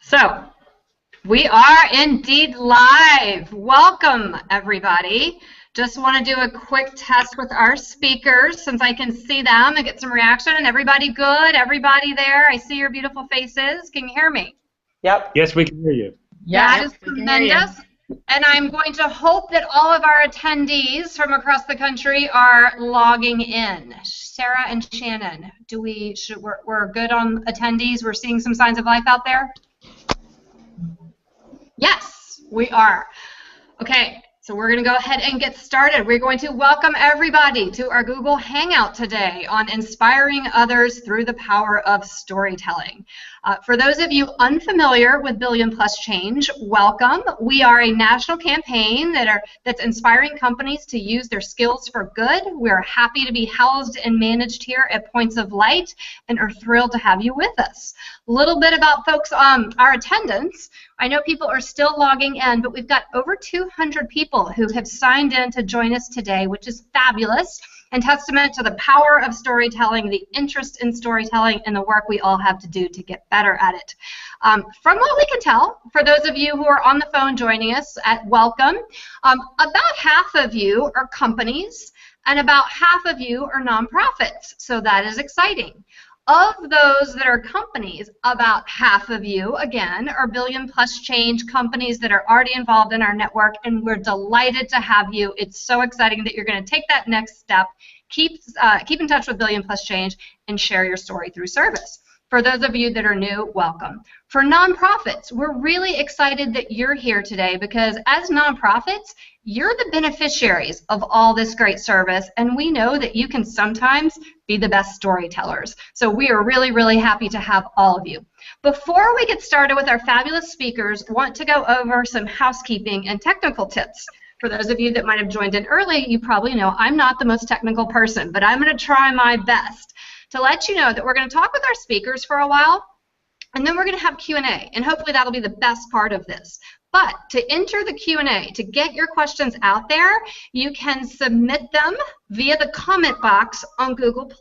So, we are indeed live. Welcome, everybody. Just want to do a quick test with our speakers since I can see them and get some reaction. Everybody good? Everybody there? I see your beautiful faces. Can you hear me? Yep. Yes, we can hear you. That is tremendous. And I'm going to hope that all of our attendees from across the country are logging in. Sarah and Shannon, we're good on attendees? We're seeing some signs of life out there? Yes, we are. Okay, so we're going to go ahead and get started. We're going to welcome everybody to our Google Hangout today on inspiring others through the power of storytelling. For those of you unfamiliar with Billion Plus Change, welcome. We are a national campaign that's inspiring companies to use their skills for good. We're happy to be housed and managed here at Points of Light and are thrilled to have you with us. A little bit about folks, our attendance. I know people are still logging in, but we've got over 200 people who have signed in to join us today, which is fabulous and testament to the power of storytelling, the interest in storytelling, and the work we all have to do to get better at it. From what we can tell, for those of you who are on the phone joining us, welcome. About half of you are companies, and about half of you are nonprofits, so that is exciting. Of those that are companies, about half of you, again, are Billion Plus Change companies that are already involved in our network, and we're delighted to have you. It's so exciting that you're going to take that next step, keep in touch with Billion Plus Change, and share your story through service. For those of you that are new, welcome. For nonprofits, we're really excited that you're here today because as nonprofits, you're the beneficiaries of all this great service, and we know that you can sometimes be the best storytellers. So we are really, really happy to have all of you. Before we get started with our fabulous speakers, I want to go over some housekeeping and technical tips. For those of you that might have joined in early, you probably know I'm not the most technical person, but I'm going to try my best to let you know that we're going to talk with our speakers for a while, and then we're going to have Q&A, and hopefully that'll be the best part of this. But to enter the Q&A, to get your questions out there, you can submit them via the comment box on Google+.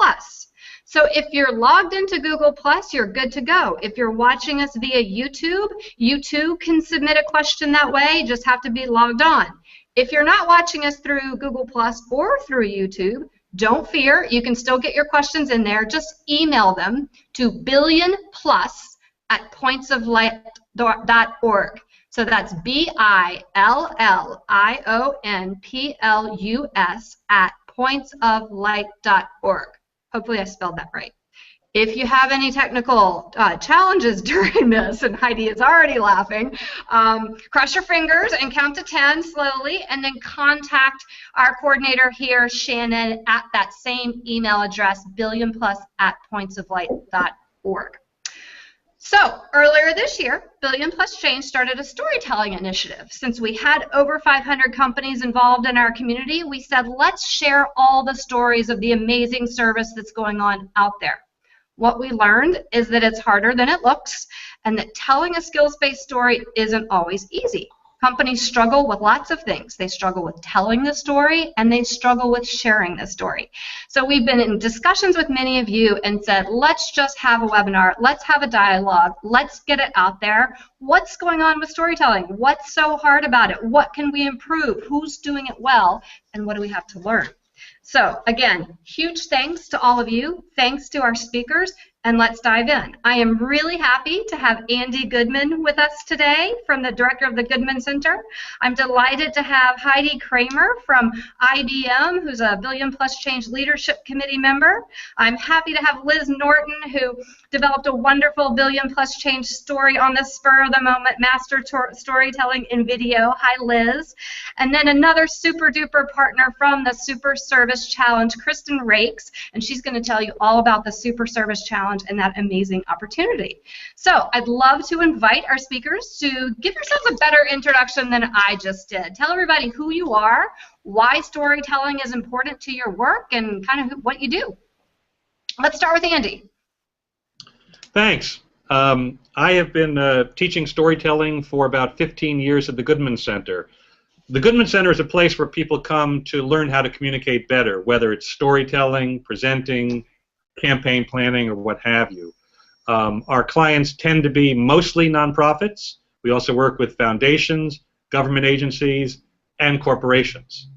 So if you're logged into Google+, you're good to go. If you're watching us via YouTube, you too can submit a question that way. You just have to be logged on. If you're not watching us through Google+ or through YouTube, don't fear, you can still get your questions in there. Just email them to billionplus@pointsoflight.org. So that's billionplus@pointsoflight.org. Hopefully I spelled that right. If you have any technical challenges during this, and Heidi is already laughing, cross your fingers and count to 10 slowly, and then contact our coordinator here, Shannon, at that same email address, billionplus@pointsoflight.org. So, earlier this year, Billion Plus Change started a storytelling initiative. Since we had over 500 companies involved in our community, we said, let's share all the stories of the amazing service that's going on out there. What we learned is that it's harder than it looks, and that telling a skills-based story isn't always easy. Companies struggle with lots of things. They struggle with telling the story, and they struggle with sharing the story. So we've been in discussions with many of you and said, let's just have a webinar. Let's have a dialogue. Let's get it out there. What's going on with storytelling? What's so hard about it? What can we improve? Who's doing it well? And what do we have to learn? So, again, huge thanks to all of you. Thanks to our speakers. And let's dive in. I am really happy to have Andy Goodman with us today, from the director of the Goodman Center. I'm delighted to have Heidi Kramer from IBM, who's a Billion Plus Change Leadership Committee member. I'm happy to have Liz Norton, who developed a wonderful Billion Plus Change story on the spur of the moment, master storytelling in video. Hi, Liz. And then another super duper partner from the Super Service Challenge, Kristen Rakes, and she's going to tell you all about the Super Service Challenge and that amazing opportunity. So I'd love to invite our speakers to give yourselves a better introduction than I just did. Tell everybody who you are, why storytelling is important to your work, and kind of what you do. Let's start with Andy. Thanks. I have been teaching storytelling for about 15 years at the Goodman Center. The Goodman Center is a place where people come to learn how to communicate better, whether it's storytelling, presenting, campaign planning or what have you. Our clients tend to be mostly nonprofits. We also work with foundations, government agencies, and corporations.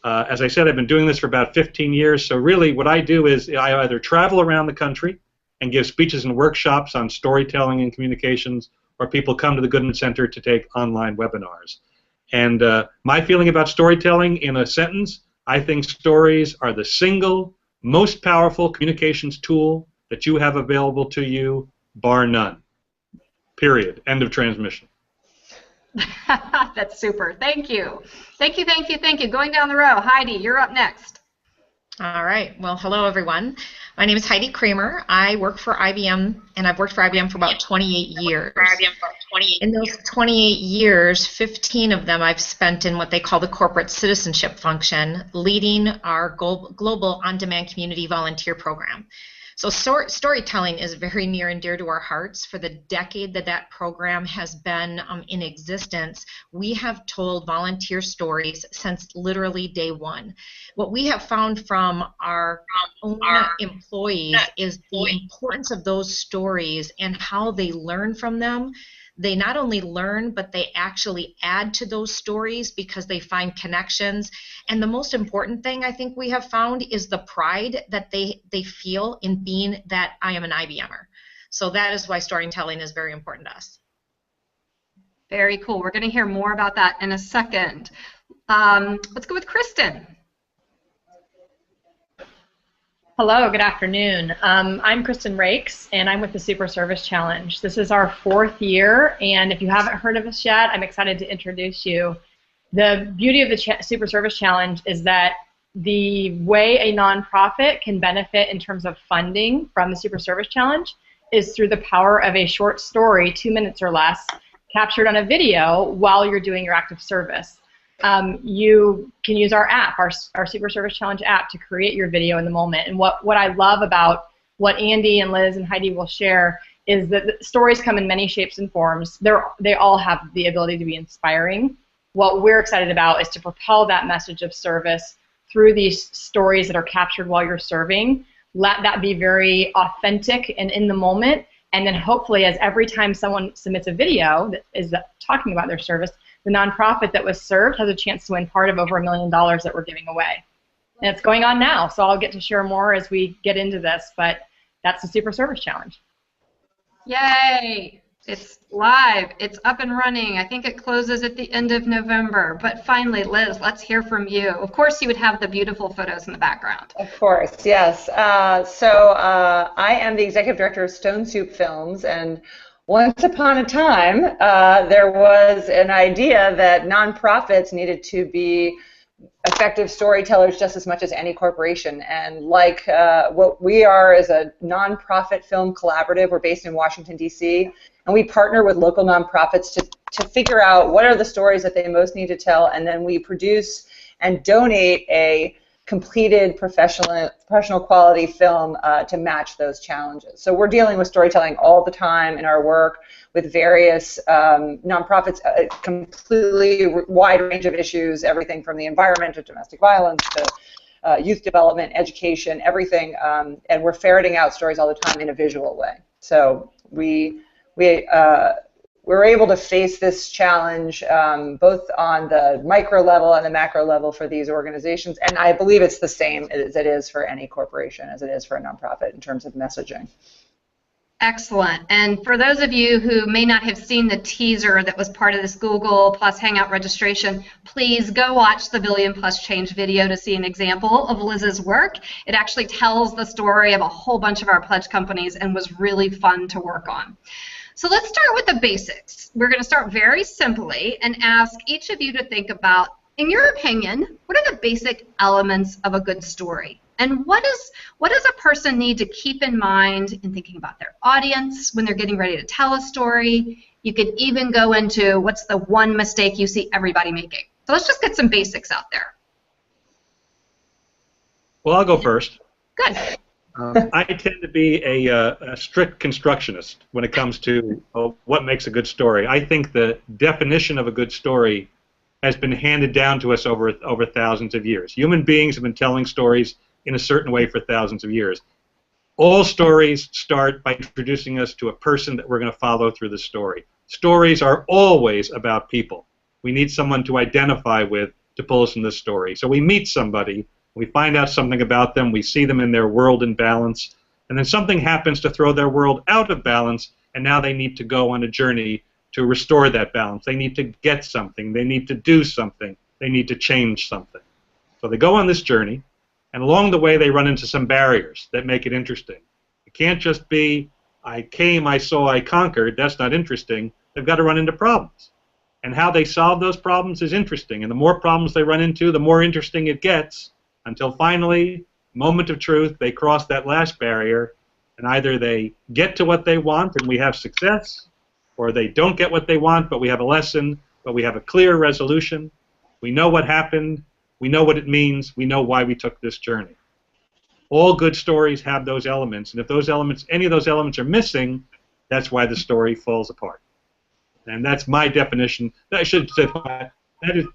As I said, I've been doing this for about 15 years, so really what I do is I either travel around the country and give speeches and workshops on storytelling and communications, or people come to the Goodman Center to take online webinars. And my feeling about storytelling in a sentence, I think stories are the single most powerful communications tool that you have available to you, bar none. Period. End of transmission. That's super. Thank you. Thank you, thank you, thank you. Going down the row, Heidi, you're up next. All right. Well, hello, everyone. My name is Heidi Kramer. I work for IBM, and I've worked for IBM for about 28 years. In those 28 years, 15 of them I've spent in what they call the corporate citizenship function, leading our global on-demand community volunteer program. So storytelling is very near and dear to our hearts. For the decade that program has been in existence, we have told volunteer stories since literally day one. What we have found from our own employees is the importance of those stories and how they learn from them. They not only learn, but they actually add to those stories because they find connections. And the most important thing I think we have found is the pride that they feel in being that I am an IBMer. So that is why storytelling is very important to us. Very cool. We're going to hear more about that in a second. Let's go with Kristen. Hello, good afternoon. I'm Kristen Rakes, and I'm with the Super Service Challenge. This is our 4th year, and if you haven't heard of us yet, I'm excited to introduce you. The beauty of the Super Service Challenge is that the way a nonprofit can benefit in terms of funding from the Super Service Challenge is through the power of a short story, 2 minutes or less, captured on a video while you're doing your act of service. You can use our app, our Super Service Challenge app, to create your video in the moment. And what I love about what Andy and Liz and Heidi will share is that the stories come in many shapes and forms. They all have the ability to be inspiring. What we're excited about is to propel that message of service through these stories that are captured while you're serving. Let that be very authentic and in the moment. And then hopefully, as every time someone submits a video that is talking about their service, the nonprofit that was served has a chance to win part of over $1 million that we're giving away. And it's going on now, so I'll get to share more as we get into this, but that's the Super Service Challenge. Yay! It's live. It's up and running. I think it closes at the end of November. But finally, Liz, let's hear from you. Of course, you would have the beautiful photos in the background. Of course, yes. I am the executive director of Stone Soup Films, and once upon a time, there was an idea that nonprofits needed to be effective storytellers just as much as any corporation. And like what we are is a nonprofit film collaborative. We're based in Washington, D.C., and we partner with local nonprofits to figure out what are the stories that they most need to tell, and then we produce and donate a completed professional quality film to match those challenges. So we're dealing with storytelling all the time in our work with various nonprofits, a completely wide range of issues, everything from the environment to domestic violence to youth development, education, everything, and we're ferreting out stories all the time in a visual way. So we're able to face this challenge both on the micro level and the macro level for these organizations, and I believe it's the same as it is for any corporation, as it is for a nonprofit in terms of messaging. Excellent. And for those of you who may not have seen the teaser that was part of this Google Plus Hangout registration, please go watch the Billion Plus Change video to see an example of Liz's work. It actually tells the story of a whole bunch of our pledge companies and was really fun to work on. So let's start with the basics. We're going to start very simply and ask each of you to think about, in your opinion, what are the basic elements of a good story? And what does a person need to keep in mind in thinking about their audience when they're getting ready to tell a story? You could even go into what's the one mistake you see everybody making. So let's just get some basics out there. Well, I'll go first. Good. I tend to be a strict constructionist when it comes to what makes a good story. I think the definition of a good story has been handed down to us over thousands of years. Human beings have been telling stories in a certain way for thousands of years. All stories start by introducing us to a person that we're going to follow through the story. Stories are always about people. We need someone to identify with to pull us in this story. So we meet somebody, we find out something about them, we see them in their world in balance, and then something happens to throw their world out of balance, and now they need to go on a journey to restore that balance. They need to get something. They need to do something. They need to change something. So they go on this journey, and along the way they run into some barriers that make it interesting. It can't just be, I came, I saw, I conquered. That's not interesting. They've got to run into problems. And how they solve those problems is interesting. And the more problems they run into, the more interesting it gets, until finally, moment of truth, they cross that last barrier, and either they get to what they want and we have success, or they don't get what they want, but we have a lesson, but we have a clear resolution. We know what happened. We know what it means. We know why we took this journey. All good stories have those elements, and if those elements, any of those elements are missing, that's why the story falls apart. And that's my definition. I should say that is,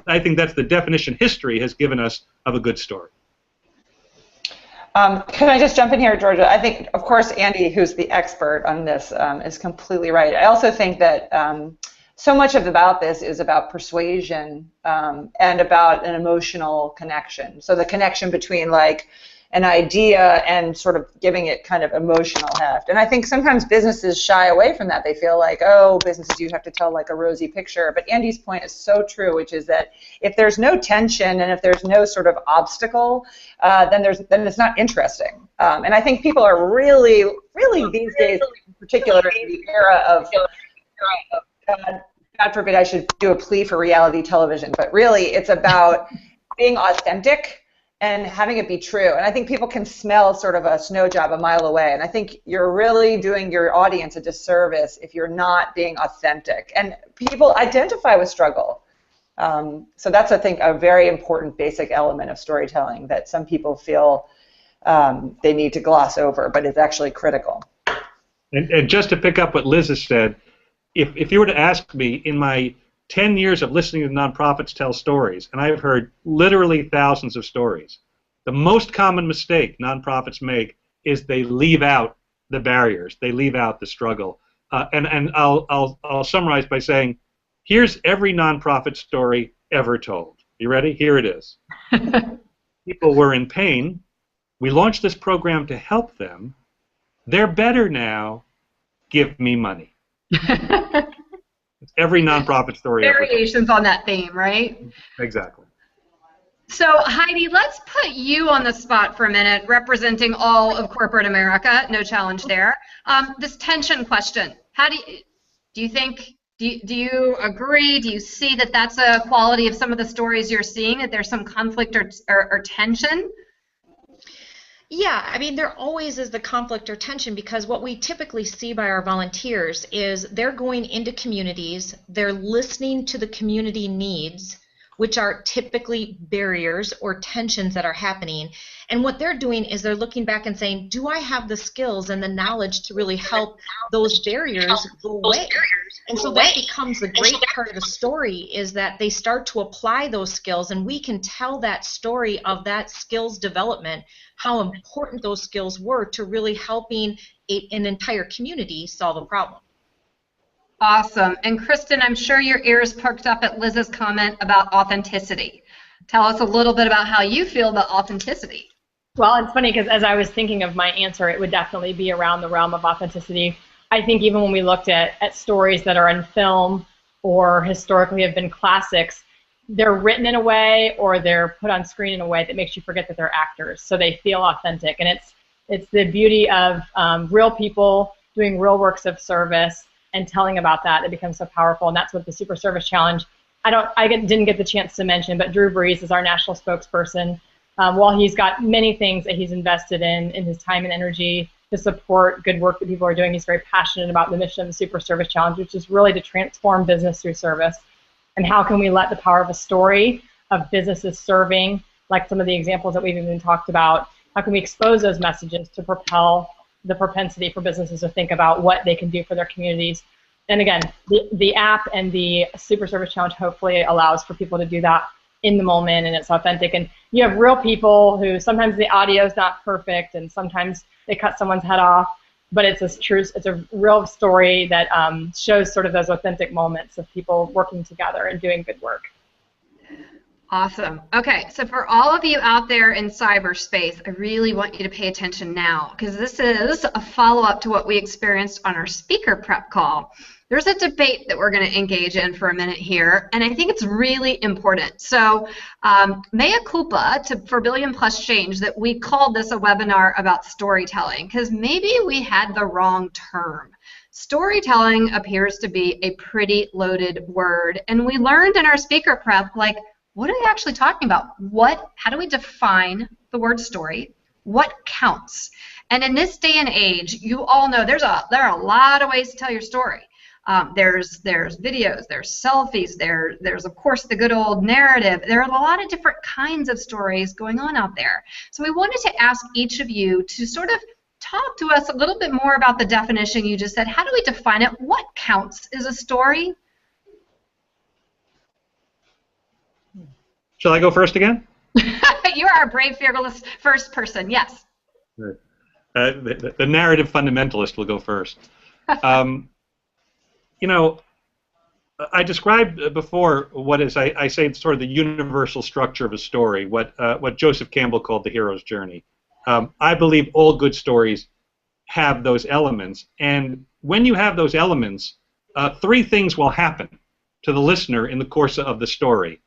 I think that's the definition history has given us of a good story. Can I just jump in here, Georgia? I think, of course, Andy, who's the expert on this, is completely right. I also think that so much about this is about persuasion and about an emotional connection. So the connection between like an idea and sort of giving it kind of emotional heft. And I think sometimes businesses shy away from that. They feel like, oh, businesses, you have to tell like a rosy picture. But Andy's point is so true, which is that if there's no tension and if there's no sort of obstacle, then it's not interesting. And I think people are really these days, in particular, in the era of God forbid I should do a plea for reality television, but really it's about being authentic and having it be true. And I think people can smell sort of a snow job a mile away. And I think you're really doing your audience a disservice if you're not being authentic. And people identify with struggle. So that's, I think, a very important basic element of storytelling that some people feel they need to gloss over, but it's actually critical. And just to pick up what Liz has said, if you were to ask me in my 10 years of listening to nonprofits tell stories, and I've heard literally thousands of stories, the most common mistake nonprofits make is they leave out the barriers, they leave out the struggle. And I'll summarize by saying, here's every nonprofit story ever told. You ready? Here it is. People were in pain. We launched this program to help them. They're better now. Give me money. Every nonprofit story variations on that theme, right? Exactly. So Heidi, let's put you on the spot for a minute, representing all of corporate America. No challenge there. This tension question: how do you think? Do you agree? Do you see that that's a quality of some of the stories you're seeing, that there's some conflict or tension? Yeah, I mean, there always is the conflict or tension, because what we typically see by our volunteers is they're going into communities, they're listening to the community needs, which are typically barriers or tensions that are happening. And what they're doing is they're looking back and saying, do I have the skills and the knowledge to really help those barriers go away? And so that becomes the great part of the story, is that they start to apply those skills, and we can tell that story of that skills development, how important those skills were to really helping an entire community solve a problem. Awesome. And Kristen, I'm sure your ears perked up at Liz's comment about authenticity. Tell us a little bit about how you feel about authenticity. Well, it's funny because as I was thinking of my answer, it would definitely be around the realm of authenticity. I think even when we looked at stories that are in film or historically have been classics, they're written in a way or they're put on screen in a way that makes you forget that they're actors, so they feel authentic. And it's the beauty of real people doing real works of service and telling about that. It becomes so powerful, and that's what the Super Service Challenge. I didn't get the chance to mention, but Drew Brees is our national spokesperson. While he's got many things that he's invested in his time and energy to support good work that people are doing, he's very passionate about the mission of the Super Service Challenge, which is really to transform business through service. And how can we let the power of a story of businesses serving, like some of the examples that we've even talked about, how can we expose those messages to propel the propensity for businesses to think about what they can do for their communities? And again, the app and the Super Service Challenge hopefully allows for people to do that in the moment, and it's authentic. And you have real people who sometimes the audio is not perfect, and sometimes they cut someone's head off, but it's a real story that shows sort of those authentic moments of people working together and doing good work. Awesome. Okay, so for all of you out there in cyberspace, I really want you to pay attention now, because this is a follow-up to what we experienced on our speaker prep call. There's a debate that we're going to engage in for a minute here, and I think it's really important. So mea culpa for Billion Plus Change that we called this a webinar about storytelling, because maybe we had the wrong term. Storytelling appears to be a pretty loaded word, and we learned in our speaker prep, like, what are they actually talking about? How do we define the word story? What counts? And in this day and age, you all know there are a lot of ways to tell your story. There's videos, there's selfies, there's of course the good old narrative. There are a lot of different kinds of stories going on out there. So we wanted to ask each of you to sort of talk to us a little bit more about the definition you just said. How do we define it? What counts as a story? Shall I go first again? You are a brave, fearless first person, yes. The narrative fundamentalist will go first. You know, I described before what is, I say, it's sort of the universal structure of a story, what Joseph Campbell called the hero's journey. I believe all good stories have those elements, and when you have those elements, three things will happen to the listener in the course of the story.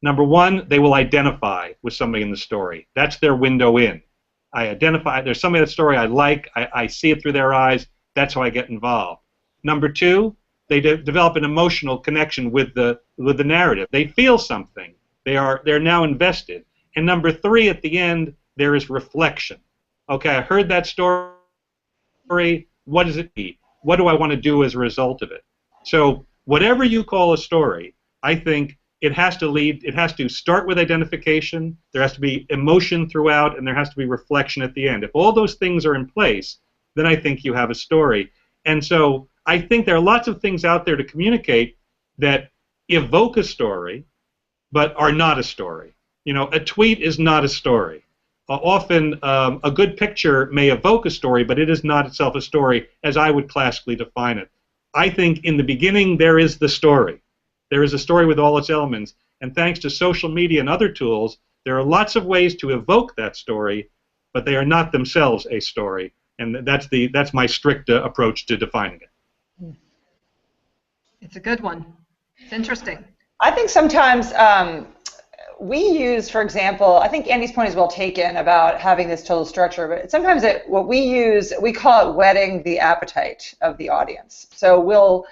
Number one, they will identify with somebody in the story. That's their window in. I identify, there's somebody in the story I like, I see it through their eyes, that's how I get involved. Number two, they develop an emotional connection with the narrative. They feel something. They're now invested. And number three, at the end, there is reflection. Okay, I heard that story. What does it mean? What do I want to do as a result of it? So whatever you call a story, I think it has to start with identification, there has to be emotion throughout, and there has to be reflection at the end. If all those things are in place, then I think you have a story. And so I think there are lots of things out there to communicate that evoke a story, but are not a story. You know, a tweet is not a story. Often a good picture may evoke a story, but it is not itself a story as I would classically define it. I think in the beginning there is the story. There is a story with all its elements, and thanks to social media and other tools, there are lots of ways to evoke that story, but they are not themselves a story, and that's my strict approach to defining it. It's a good one. It's interesting. I think sometimes we use, for example, I think Andy's point is well taken about having this total structure, but sometimes what we use, we call it whetting the appetite of the audience. So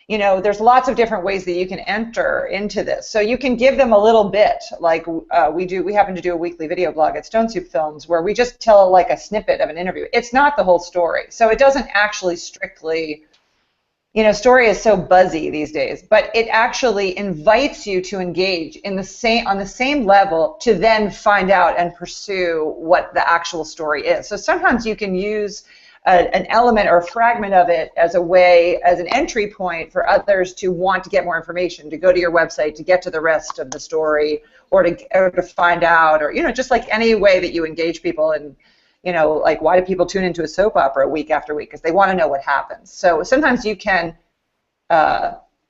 there's lots of different ways that you can enter into this. So you can give them a little bit, like we happen to do a weekly video blog at Stone Soup Films where we just tell like a snippet of an interview. It's not the whole story. So it doesn't actually strictly, story is so buzzy these days, but it actually invites you to engage on the same level to then find out and pursue what the actual story is. So sometimes you can use an element or a fragment of it as an entry point for others to want to get more information, to go to your website, to get to the rest of the story, or to find out, or just like any way that you engage people. And like, why do people tune into a soap opera week after week? Because they want to know what happens. So sometimes you can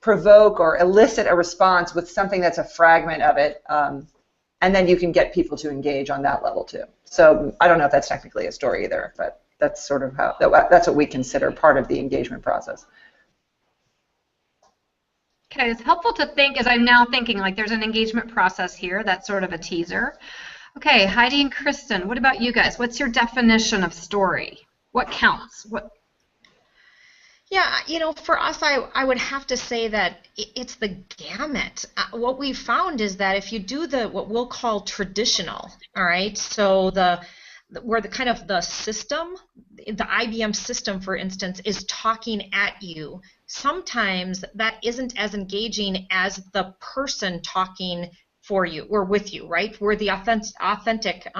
provoke or elicit a response with something that's a fragment of it, and then you can get people to engage on that level too. So I don't know if that's technically a story either, but that's sort of that's what we consider part of the engagement process. Okay, it's helpful to think, as I'm now thinking, like there's an engagement process here, that's sort of a teaser. Okay, Heidi and Kristen, what about you guys? What's your definition of story? What counts? Yeah, for us, I would have to say that it's the gamut. What we found is that if you do what we'll call traditional, all right, so where the kind of the system, the IBM system, for instance, is talking at you, sometimes that isn't as engaging as the person talking for you or with you, right? Where the authentic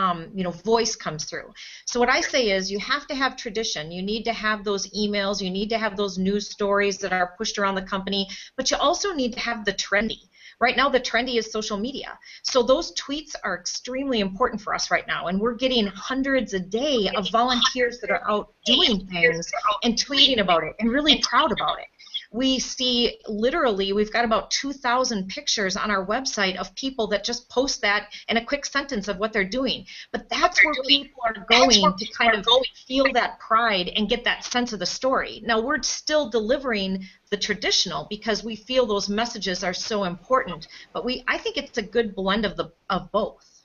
voice comes through. So what I say is you have to have tradition. You need to have those emails. You need to have those news stories that are pushed around the company, but you also need to have the trendy, Right now, the trendy is social media. So those tweets are extremely important for us right now, and we're getting hundreds a day of volunteers that are out doing things and tweeting about it and really proud about it. We see, literally, we've got about 2,000 pictures on our website of people that just post that in a quick sentence of what they're doing. But that's where people are going to kind of feel that pride and get that sense of the story. Now, we're still delivering the traditional because we feel those messages are so important. But I think it's a good blend of both.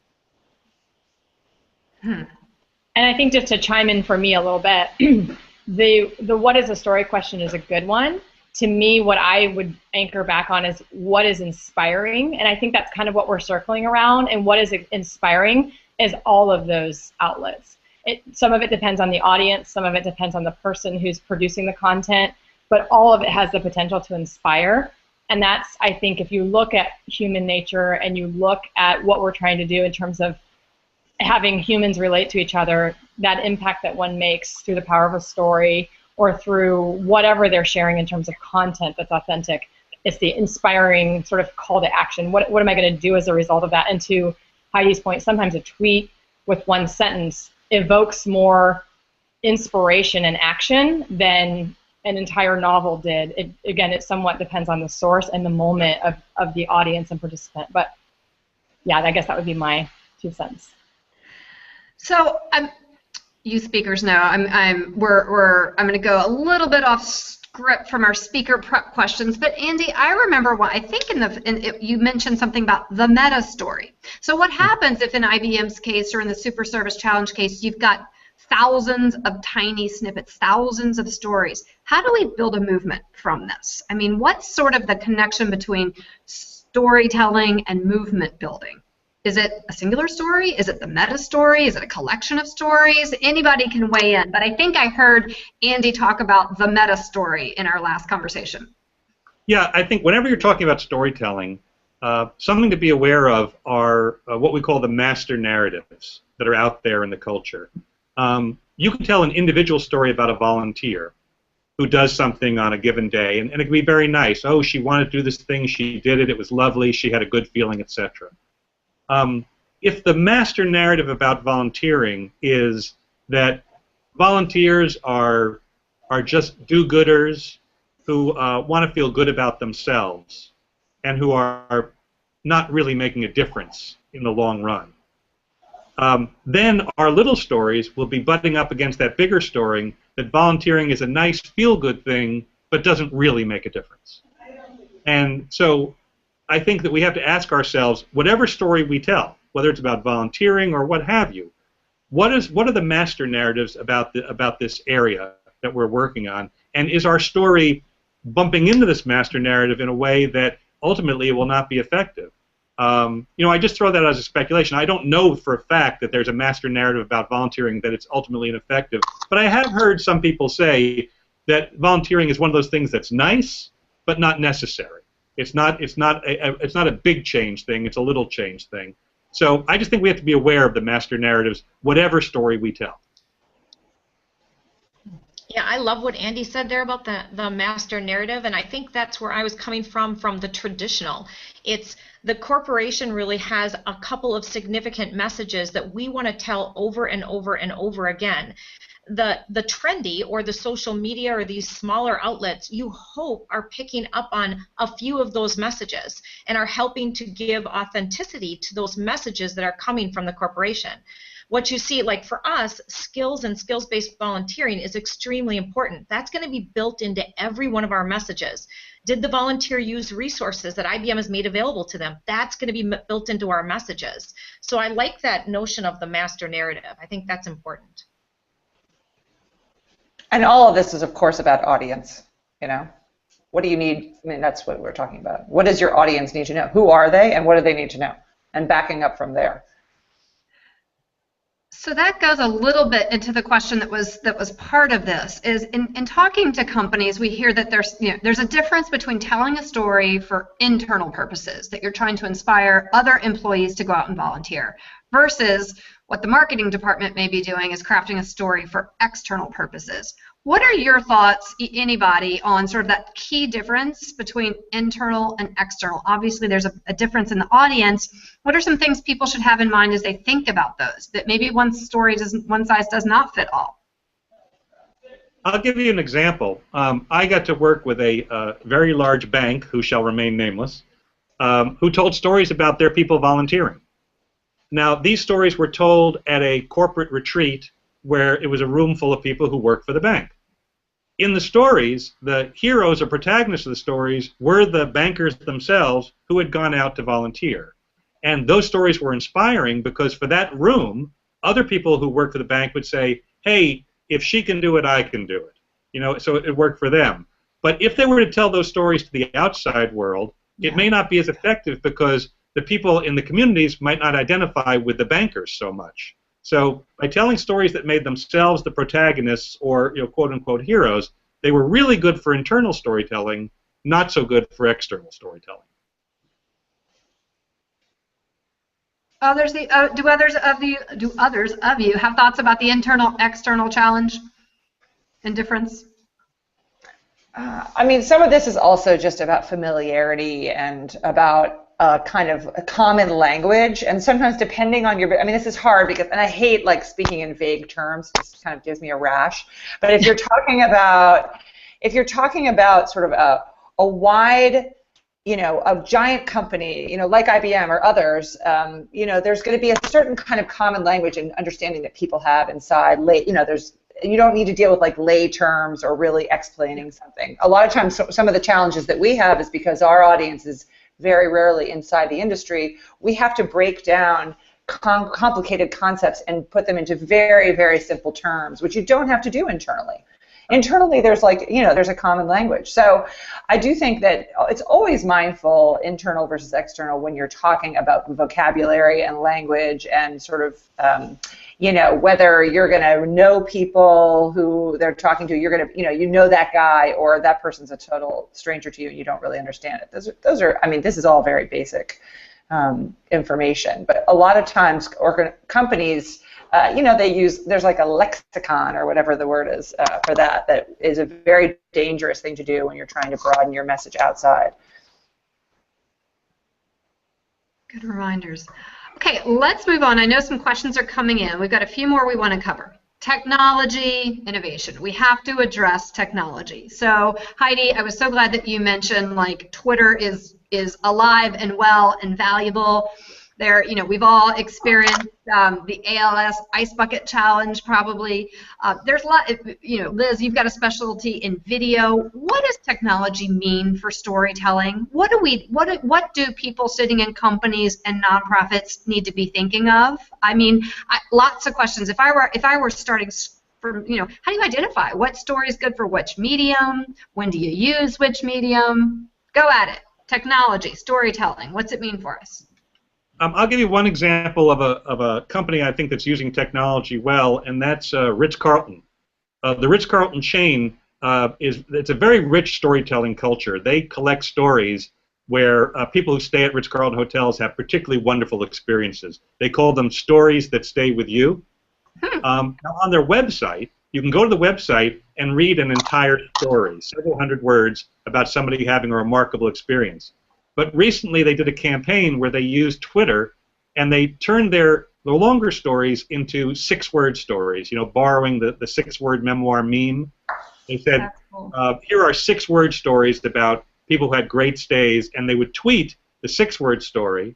And I think just to chime in for me a little bit, the what is a story question is a good one. To me, what I would anchor back on is what is inspiring, and I think that's kind of what we're circling around, and what is inspiring is all of those outlets. Some of it depends on the audience, some of it depends on the person who's producing the content, but all of it has the potential to inspire, and that's, I think, if you look at human nature and you look at what we're trying to do in terms of having humans relate to each other, that impact that one makes through the power of a story, or through whatever they're sharing in terms of content that's authentic. It's the inspiring sort of call to action. What am I going to do as a result of that? And to Heidi's point, sometimes a tweet with one sentence evokes more inspiration and action than an entire novel did. Again, it somewhat depends on the source and the moment of the audience and participant. But yeah, I guess that would be my 2 cents. So you speakers know I'm going to go a little bit off script from our speaker prep questions, but Andy, I remember I think you mentioned something about the meta story. So what happens if in IBM's case or in the Super Service Challenge case you've got thousands of tiny snippets, thousands of stories? How do we build a movement from this? I mean, what's sort of the connection between storytelling and movement building? Is it a singular story? Is it the meta story? Is it a collection of stories? Anybody can weigh in, but I think I heard Andy talk about the meta story in our last conversation. Yeah, I think whenever you're talking about storytelling, something to be aware of are what we call the master narratives that are out there in the culture. You can tell an individual story about a volunteer who does something on a given day, and it can be very nice. Oh, she wanted to do this thing, she did it, it was lovely, she had a good feeling, etc. If the master narrative about volunteering is that volunteers are just do-gooders who want to feel good about themselves and who are not really making a difference in the long run, then our little stories will be butting up against that bigger story that volunteering is a nice feel-good thing but doesn't really make a difference. And so I think that we have to ask ourselves, whatever story we tell, whether it's about volunteering or what have you, what are the master narratives about this area that we're working on, and is our story bumping into this master narrative in a way that ultimately will not be effective? I just throw that as a speculation. I don't know for a fact that there's a master narrative about volunteering that it's ultimately ineffective, but I have heard some people say that volunteering is one of those things that's nice but not necessary. It's not a big change thing. It's a little change thing. So I just think we have to be aware of the master narratives, whatever story we tell. Yeah, I love what Andy said there about the master narrative, and I think that's where I was coming from the traditional. It's the corporation really has a couple of significant messages that we want to tell over and over and over again. The trendy or the social media or these smaller outlets, you hope, are picking up on a few of those messages and are helping to give authenticity to those messages that are coming from the corporation. What you see, like for us, skills and skills-based volunteering is extremely important. That's going to be built into every one of our messages. Did the volunteer use resources that IBM has made available to them? That's going to be built into our messages. So I like that notion of the master narrative. I think that's important. And all of this is, of course, about audience. What do you need? I mean, that's what we're talking about. What does your audience need to know? Who are they, and what do they need to know? And backing up from there. So that goes a little bit into the question that was part of this. Is in talking to companies, we hear that there's a difference between telling a story for internal purposes, that you're trying to inspire other employees to go out and volunteer, versus what the marketing department may be doing is crafting a story for external purposes. What are your thoughts, anybody, on sort of that key difference between internal and external? Obviously, there's a difference in the audience. What are some things people should have in mind as they think about those? That maybe one size does not fit all. I'll give you an example. I got to work with a very large bank, who shall remain nameless, who told stories about their people volunteering. Now, these stories were told at a corporate retreat where it was a room full of people who worked for the bank. In the stories, the heroes or protagonists of the stories were the bankers themselves who had gone out to volunteer. And those stories were inspiring because for that room, other people who worked for the bank would say, hey, if she can do it, I can do it. You know, so it worked for them. But if they were to tell those stories to the outside world, it may not be as effective because the people in the communities might not identify with the bankers so much. So by telling stories that made themselves the protagonists or, quote-unquote heroes, they were really good for internal storytelling, not so good for external storytelling. Do others of you have thoughts about the internal-external challenge and difference? I mean, some of this is also just about familiarity and about kind of a common language, and sometimes depending on your, I mean, this is hard because, and I hate like speaking in vague terms, this kind of gives me a rash, but if you're talking about sort of a wide, a giant company, like IBM or others, there's going to be a certain kind of common language and understanding that people have inside, you don't need to deal with like lay terms or really explaining something. A lot of times, some of the challenges that we have is because our audience is very rarely inside the industry, we have to break down complicated concepts and put them into very, very simple terms, which you don't have to do internally. Internally, there's there's a common language. So I do think that it's always mindful, internal versus external, when you're talking about vocabulary and language and sort of, whether you're going to know people who they're talking to, you're going to, you know that guy, or that person's a total stranger to you and you don't really understand it. Those are, I mean, this is all very basic information. But a lot of times, companies, there's like a lexicon or whatever the word is for that. That is a very dangerous thing to do when you're trying to broaden your message outside. Good reminders. Okay, let's move on. I know some questions are coming in. We've got a few more we want to cover. Technology, innovation. We have to address technology. So Heidi, I was so glad that you mentioned like Twitter is alive and well and valuable. There, we've all experienced the ALS Ice Bucket Challenge, probably. There's a lot, Liz, you've got a specialty in video. What does technology mean for storytelling? What do people sitting in companies and nonprofits need to be thinking of? I mean, lots of questions. If I were starting from, how do you identify what story is good for which medium? When do you use which medium? Go at it. Technology, storytelling. What's it mean for us? I'll give you one example of a company I think that's using technology well, and that's Ritz-Carlton. The Ritz-Carlton chain it's a very rich storytelling culture. They collect stories where people who stay at Ritz-Carlton hotels have particularly wonderful experiences. They call them stories that stay with you. Now on their website, you can go to the website and read an entire story, several hundred words, about somebody having a remarkable experience. But recently they did a campaign where they used Twitter and they turned the longer stories into 6-word stories, borrowing the 6-word memoir meme. They said, cool. Here are 6-word stories about people who had great stays, and they would tweet the 6-word story.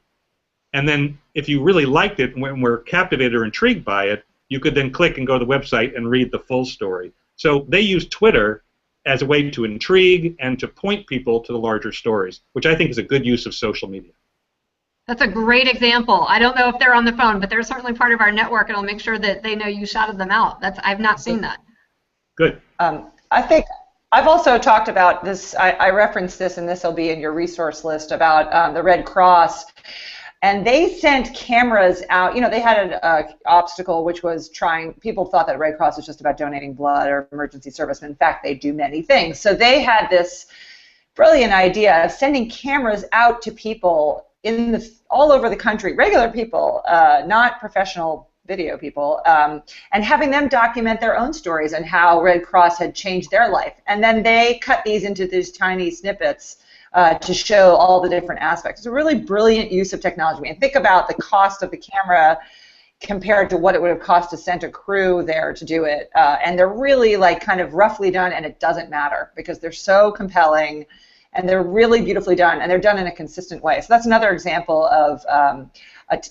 And then if you really liked it and were captivated or intrigued by it, you could then click and go to the website and read the full story. So they used Twitter as a way to intrigue and to point people to the larger stories, which I think is a good use of social media. That's a great example. I don't know if they're on the phone, but they're certainly part of our network, and I'll make sure that they know you shouted them out. I've not seen that. Good. I think I've also talked about this, I referenced this, and this will be in your resource list, about the Red Cross. And they sent cameras out. They had an obstacle, which was people thought that Red Cross was just about donating blood or emergency service. But in fact, they do many things. So they had this brilliant idea of sending cameras out to people all over the country, regular people, not professional video people, and having them document their own stories and how Red Cross had changed their life. And then they cut these into these tiny snippets to show all the different aspects. It's a really brilliant use of technology. And think about the cost of the camera compared to what it would have cost to send a crew there to do it. And they're really like kind of roughly done, and it doesn't matter because they're so compelling and they're really beautifully done, and they're done in a consistent way. So that's another example of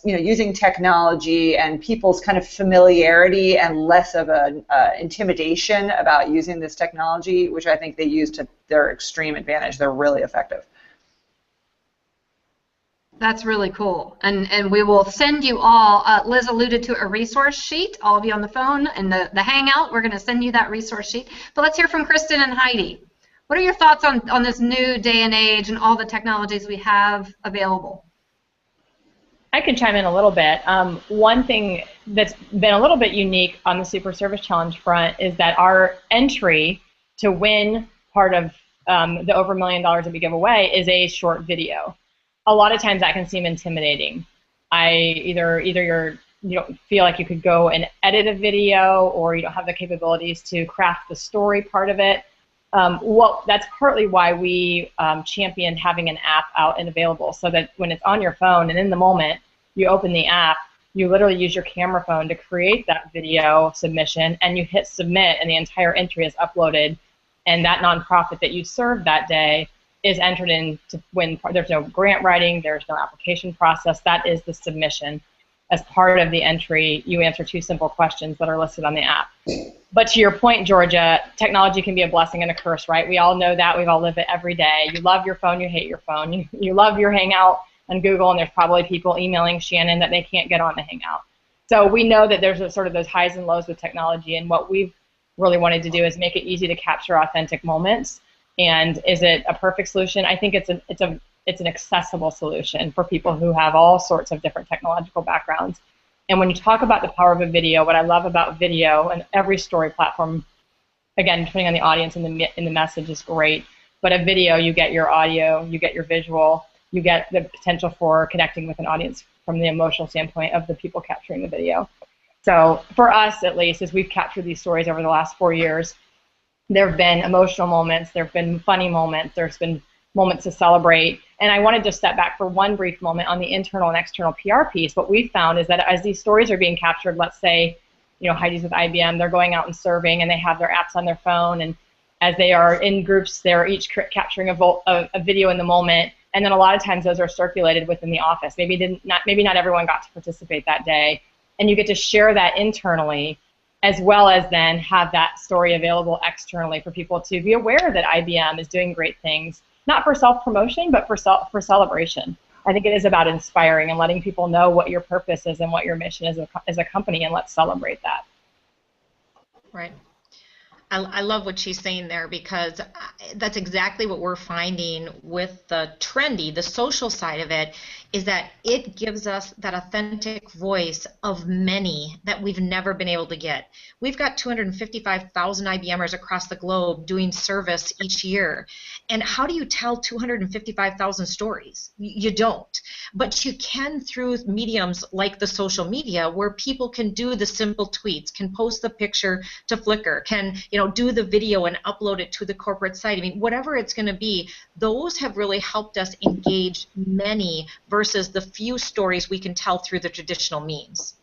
using technology and people's kind of familiarity and less of an intimidation about using this technology, which I think they use to their extreme advantage. They're really effective. That's really cool. And we will send you all, Liz alluded to a resource sheet, all of you on the phone and the Hangout. We're going to send you that resource sheet. But let's hear from Kristen and Heidi. What are your thoughts on this new day and age and all the technologies we have available? I can chime in a little bit. One thing that's been a little bit unique on the Super Service Challenge front is that our entry to win part of the over $1 million that we give away is a short video. A lot of times that can seem intimidating. Either you don't feel like you could go and edit a video, or you don't have the capabilities to craft the story part of it. That's partly why we championed having an app out and available, so that when it's on your phone and in the moment you open the app, you literally use your camera phone to create that video submission, and you hit submit, and the entire entry is uploaded, and that nonprofit that you served that day is entered in to win. There's no grant writing, there's no application process. That is the submission. As part of the entry, you answer 2 simple questions that are listed on the app. But to your point, Georgia, technology can be a blessing and a curse, right? We all know that. We all live it every day. You love your phone, you hate your phone. You love your Hangout on Google, and there's probably people emailing Shannon that they can't get on the Hangout. So we know that there's sort of those highs and lows with technology, and what we've really wanted to do is make it easy to capture authentic moments. And is it a perfect solution? I think it's an accessible solution for people who have all sorts of different technological backgrounds. And when you talk about the power of a video, what I love about video, and every story platform, again, depending on the audience and the message is great, but a video, you get your audio, you get your visual, you get the potential for connecting with an audience from the emotional standpoint of the people capturing the video. So for us, at least, as we've captured these stories over the last 4 years, there have been emotional moments, there have been funny moments, there's been moments to celebrate. And I wanted to step back for one brief moment on the internal and external PR piece. What we've found is that as these stories are being captured, let's say, Heidi's with IBM, they're going out and serving, and they have their apps on their phone, and as they are in groups, they're each capturing a video in the moment, and then a lot of times those are circulated within the office. Maybe not everyone got to participate that day, and you get to share that internally, as well as then have that story available externally for people to be aware that IBM is doing great things, not for self-promotion, but for celebration. I think it is about inspiring and letting people know what your purpose is and what your mission is as a company, and let's celebrate that. Right. I love what she's saying there, because that's exactly what we're finding with the trendy, the social side of it, is that it gives us that authentic voice of many that we've never been able to get. We've got 255,000 IBMers across the globe doing service each year. And how do you tell 255,000 stories? You don't. But you can through mediums like the social media, where people can do the simple tweets, can post the picture to Flickr, can do the video and upload it to the corporate site. I mean, whatever it's going to be, those have really helped us engage many versus the few stories we can tell through the traditional means.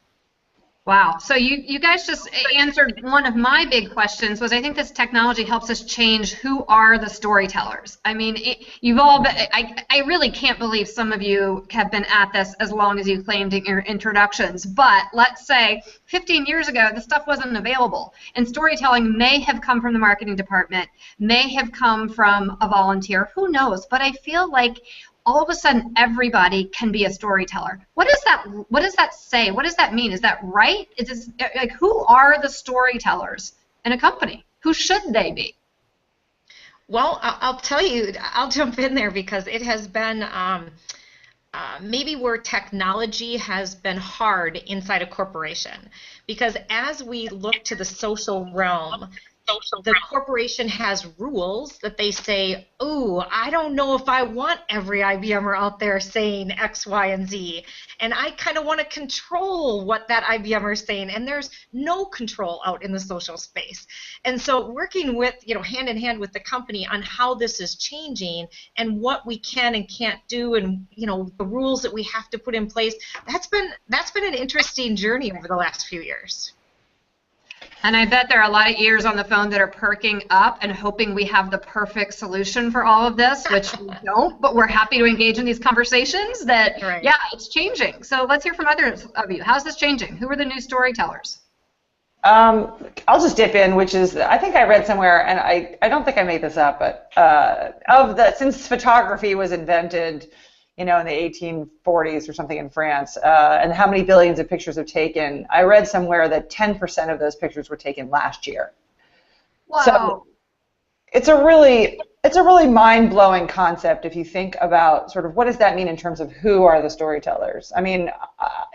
Wow. So you guys just answered one of my big questions. Was I think this technology helps us change who are the storytellers. I mean, you've all been, I really can't believe some of you have been at this as long as you claimed in your introductions. But let's say 15 years ago, the stuff wasn't available. And storytelling may have come from the marketing department, may have come from a volunteer. Who knows? But I feel like all of a sudden everybody can be a storyteller. What does that say? What does that mean? Is that right? Like, who are the storytellers in a company? Who should they be? Well, I'll tell you, I'll jump in there, because it has been maybe where technology has been hard inside a corporation. Because as we look to the social realm, the corporation has rules that they say, oh, I don't know if I want every IBMer out there saying X, Y, and Z, and I kind of want to control what that IBMer is saying, and there's no control out in the social space. And so working with, hand in hand with the company on how this is changing and what we can and can't do, and the rules that we have to put in place, that's been an interesting journey over the last few years. And I bet there are a lot of ears on the phone that are perking up and hoping we have the perfect solution for all of this, which we don't, but we're happy to engage in these conversations that, right. Yeah, it's changing. So let's hear from others of you. How's this changing? Who are the new storytellers? I'll just dip in, which is, I think I read somewhere, and I don't think I made this up, but since photography was invented, in the 1840s or something in France, and how many billions of pictures have taken, I read somewhere that 10% of those pictures were taken last year. Wow. So it's a really mind-blowing concept if you think about sort of what does that mean in terms of who are the storytellers. I mean,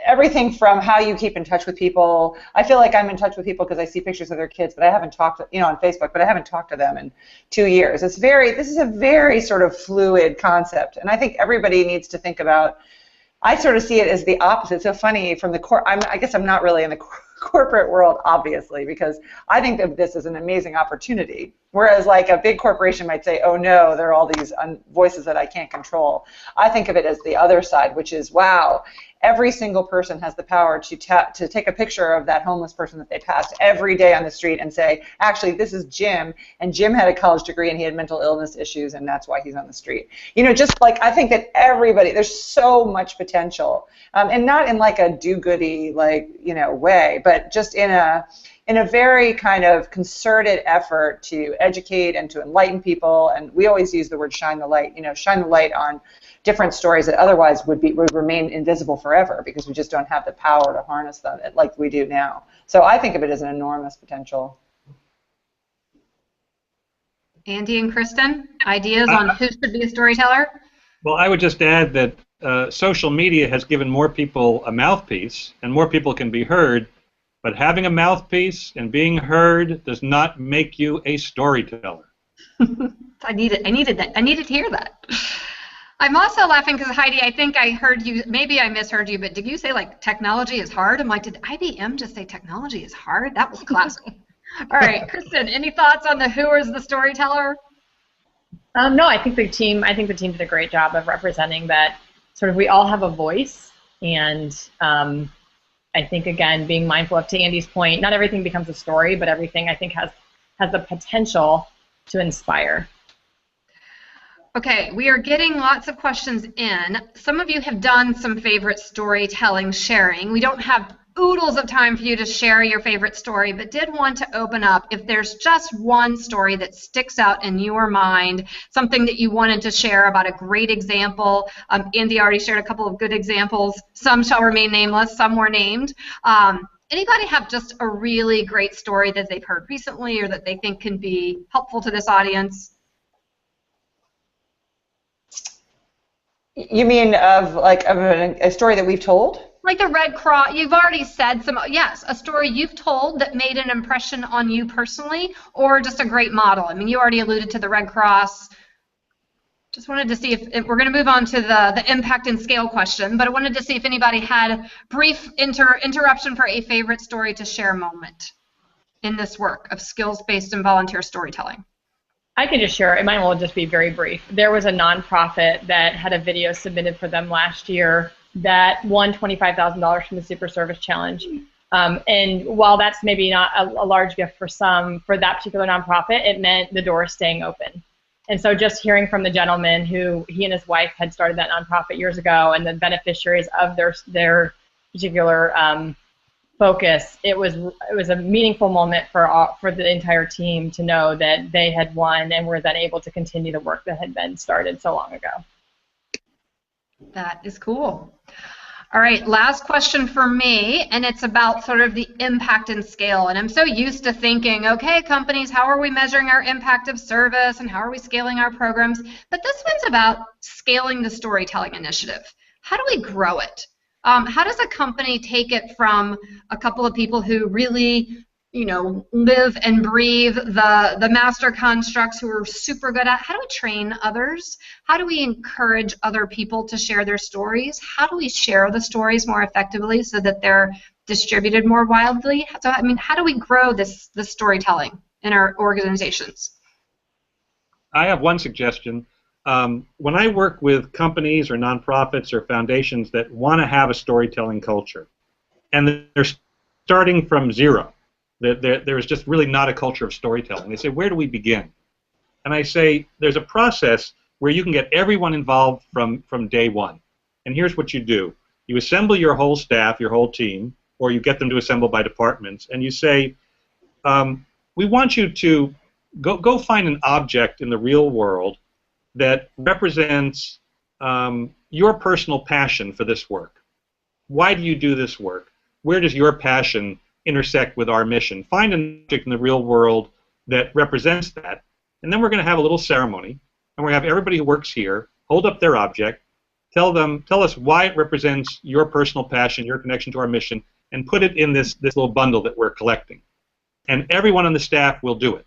everything from how you keep in touch with people. I feel like I'm in touch with people because I see pictures of their kids, but I haven't talked to, on Facebook, but I haven't talked to them in 2 years. This is a very sort of fluid concept, and I think everybody needs to think about. I sort of see it as the opposite. It's so funny from the I guess I'm not really in the corporate world, obviously, because I think of this as an amazing opportunity. Whereas like a big corporation might say, oh no, there are all these voices that I can't control. I think of it as the other side, which is, wow, every single person has the power to take a picture of that homeless person that they passed every day on the street and say, actually, this is Jim, and Jim had a college degree and he had mental illness issues, and that's why he's on the street. Just like, I think that everybody, there's so much potential, and not in like a do-goody way, but just in a very kind of concerted effort to educate and to enlighten people. And we always use the word shine the light, shine the light on different stories that otherwise would remain invisible forever because we just don't have the power to harness them like we do now. So I think of it as an enormous potential. Andy and Kristen, ideas on who should be a storyteller? Well, I would just add that social media has given more people a mouthpiece, and more people can be heard. But having a mouthpiece and being heard does not make you a storyteller. I needed to hear that. I'm also laughing because, Heidi, I think I heard you, maybe I misheard you, but did you say like technology is hard? I'm like, did IBM just say technology is hard? That was classic. All right, Kristen, any thoughts on who is the storyteller? No, I think the team did a great job of representing that sort of we all have a voice, and I think, again, being mindful of, to Andy's point, not everything becomes a story, but everything, I think, has the potential to inspire. Okay, we are getting lots of questions in. Some of you have done some favorite storytelling sharing. We don't have oodles of time for you to share your favorite story, but did want to open up if there's just one story that sticks out in your mind, something that you wanted to share about a great example. Andy already shared a couple of good examples. Some shall remain nameless, some were named. Anybody have just a really great story that they've heard recently or that they think can be helpful to this audience? You mean of a story that we've told? Like the Red Cross, you've already said some, yes, a story you've told that made an impression on you personally, or just a great model. I mean, you already alluded to the Red Cross. Just wanted to see if we're going to move on to the impact and scale question, but I wanted to see if anybody had a brief interruption for a favorite story to share moment in this work of skills-based and volunteer storytelling. I can just share it. Mine will just be very brief. There was a nonprofit that had a video submitted for them last year that won $25,000 from the Super Service Challenge. And while that's maybe not a large gift for some, for that particular nonprofit, it meant the door staying open. And so just hearing from the gentleman who he and his wife had started that nonprofit years ago and the beneficiaries of their particular focus, it was a meaningful moment for the entire team to know that they had won and were then able to continue the work that had been started so long ago. That is cool. All right, last question for me, and it's about sort of the impact and scale. And I'm so used to thinking, okay, companies, how are we measuring our impact of service and how are we scaling our programs? But this one's about scaling the storytelling initiative. How do we grow it? How does a company take it from a couple of people who really live and breathe the master constructs who are super good at? How do we train others? How do we encourage other people to share their stories? How do we share the stories more effectively so that they're distributed more widely? So, I mean, how do we grow this storytelling in our organizations? I have one suggestion. When I work with companies or nonprofits or foundations that want to have a storytelling culture, and they're starting from zero, there is just really not a culture of storytelling. They say, where do we begin? And I say, there's a process where you can get everyone involved from day one. And here's what you do. You assemble your whole staff, your whole team, or you get them to assemble by departments, and you say, we want you to go find an object in the real world that represents your personal passion for this work. Why do you do this work? Where does your passion intersect with our mission? Find an object in the real world that represents that, and then we're going to have a little ceremony, and we're going to have everybody who works here hold up their object, tell us why it represents your personal passion, your connection to our mission, and put it in this little bundle that we're collecting. And everyone on the staff will do it.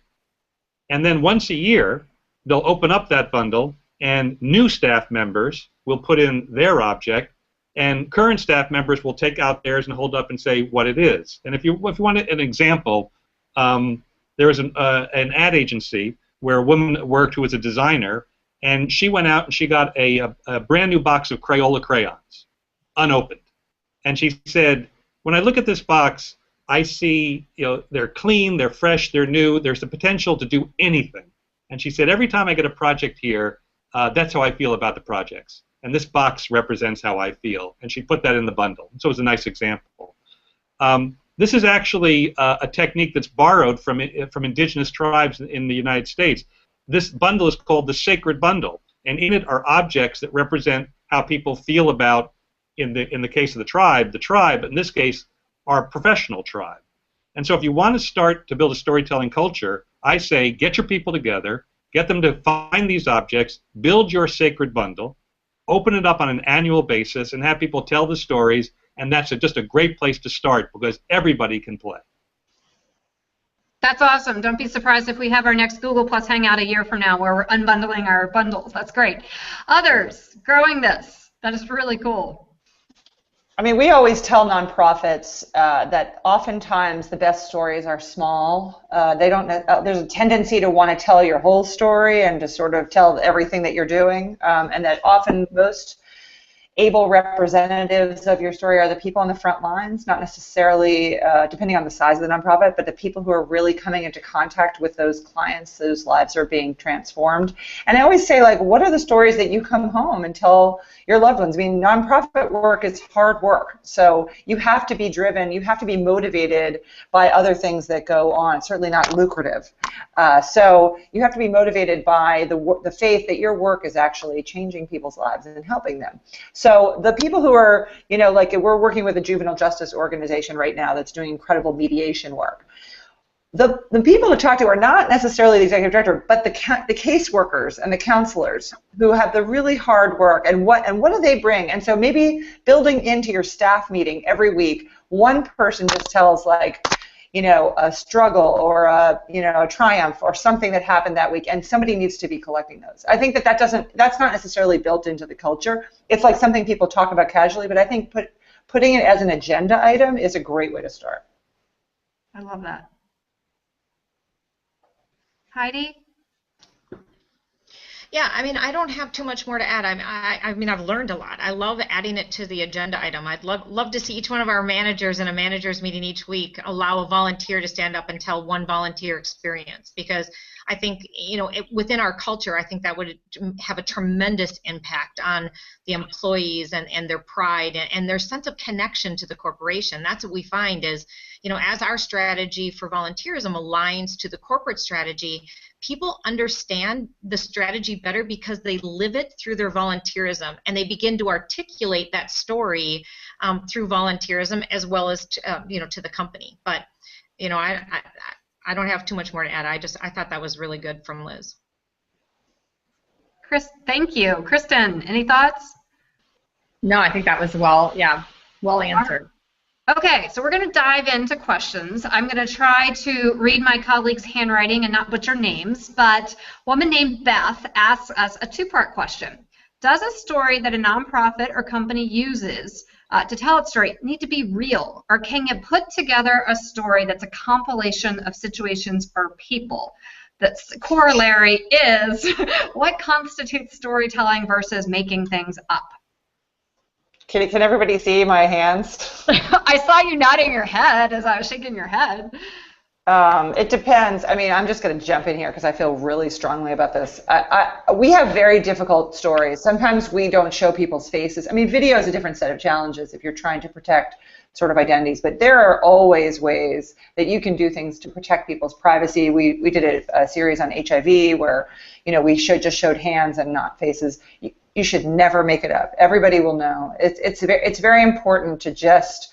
And then once a year, they'll open up that bundle, and new staff members will put in their object, and current staff members will take out theirs and hold up and say what it is. And if you want an example, there was an ad agency where a woman worked who was a designer, and she went out and she got a brand new box of Crayola crayons, unopened. And she said, when I look at this box, I see, they're clean, they're fresh, they're new, there's the potential to do anything. And she said, every time I get a project here, that's how I feel about the projects. And this box represents how I feel. And she put that in the bundle. So it was a nice example. This is actually a technique that's borrowed from indigenous tribes in the United States. This bundle is called the sacred bundle. And in it are objects that represent how people feel about, in the case of the tribe, in this case, our professional tribe. And so if you want to start to build a storytelling culture, I say get your people together, get them to find these objects, build your sacred bundle, open it up on an annual basis, and have people tell the stories, and that's just a great place to start because everybody can play. That's awesome. Don't be surprised if we have our next Google Plus Hangout a year from now where we're unbundling our bundles. That's great. Others, growing this. That is really cool. I mean, we always tell nonprofits that oftentimes the best stories are small. There's a tendency to want to tell your whole story and to sort of tell everything that you're doing, and that often most able representatives of your story are the people on the front lines, not necessarily, depending on the size of the nonprofit, but the people who are really coming into contact with those clients whose lives are being transformed. And I always say, like, what are the stories that you come home and tell your loved ones? I mean, nonprofit work is hard work, so you have to be driven, you have to be motivated by other things that go on, certainly not lucrative. So you have to be motivated by the faith that your work is actually changing people's lives and helping them. So the people who are, like we're working with a juvenile justice organization right now that's doing incredible mediation work. The people to talk to are not necessarily the executive director, but the caseworkers and the counselors who have the really hard work, and what do they bring? And so maybe building into your staff meeting every week, one person just tells a struggle or a triumph or something that happened that week, and somebody needs to be collecting those. I think that's not necessarily built into the culture. It's like something people talk about casually, but I think putting it as an agenda item is a great way to start. I love that. Heidi? Yeah, I mean, I don't have too much more to add. I mean, I've learned a lot. I love adding it to the agenda item. I'd love to see each one of our managers in a managers meeting each week allow a volunteer to stand up and tell one volunteer experience, because I think, within our culture, I think that would have a tremendous impact on the employees and their pride and their sense of connection to the corporation. That's what we find is, as our strategy for volunteerism aligns to the corporate strategy, people understand the strategy better because they live it through their volunteerism, and they begin to articulate that story through volunteerism as well as to the company. But I don't have too much more to add. I thought that was really good from Liz. Chris, thank you. Kristen, any thoughts? No, I think that was well answered. Okay, so we're going to dive into questions. I'm going to try to read my colleagues' handwriting and not butcher names, but a woman named Beth asks us a two-part question. Does a story that a nonprofit or company uses to tell its story need to be real, or can you put together a story that's a compilation of situations or people? The corollary is, what constitutes storytelling versus making things up? Can everybody see my hands? I saw you nodding your head as I was shaking your head. It depends. I mean, I'm just going to jump in here because I feel really strongly about this. We have very difficult stories. Sometimes we don't show people's faces. I mean, video is a different set of challenges if you're trying to protect sort of identities, but there are always ways that you can do things to protect people's privacy. We did a series on HIV where, you know, we just showed hands and not faces. You should never make it up. Everybody will know. It's very important to just